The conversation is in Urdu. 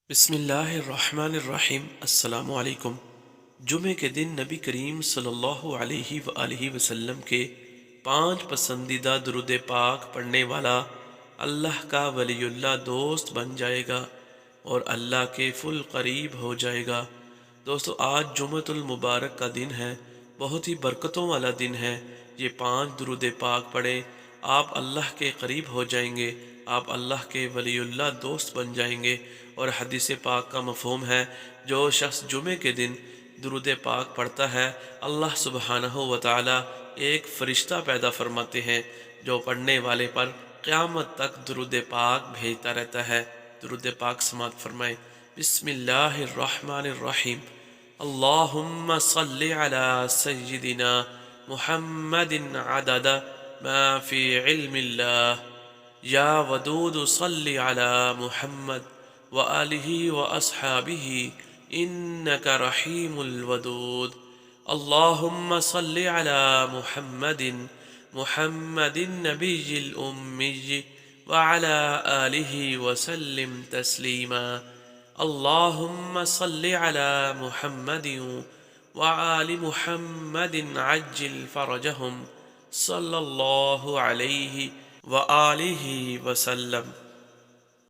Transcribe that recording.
بسم اللہ الرحمن الرحیم۔ السلام علیکم۔ جمعے کے دن نبی کریم صلی اللہ علیہ وآلہ وسلم کے 5 پسندیدہ درود پاک پڑھنے والا اللہ کا ولی اللہ دوست بن جائے گا اور اللہ کے فل قریب ہو جائے گا۔ دوستو، آج جمعۃ المبارک کا دن ہے، بہت ہی برکتوں والا دن ہے۔ یہ 5 درود پاک پڑھیں، آپ اللہ کے قریب ہو جائیں گے، آپ اللہ کے ولی اللہ دوست بن جائیں گے۔ اور حدیث پاک کا مفہوم ہے، جو شخص جمعے کے دن درود پاک پڑھتا ہے، اللہ سبحانہ و تعالی ایک فرشتہ پیدا فرماتے ہیں جو پڑھنے والے پر قیامت تک درود پاک بھیجتا رہتا ہے۔ درود پاک سماعت فرمائیں۔ بسم اللہ الرحمن الرحیم۔ اللہم صلی علی سیدنا محمد عدد ما فی علم اللہ، یا ودود صلی علی محمد وآلہ واصحابہ انک رحیم الودود۔ اللہم صلی علی محمد النبی الأمی وعلى آلہ وسلم تسلیما۔ اللہم صلی علی محمد وآل محمد عجل فرجہم صلی اللہ علیہ وآلہ وسلم۔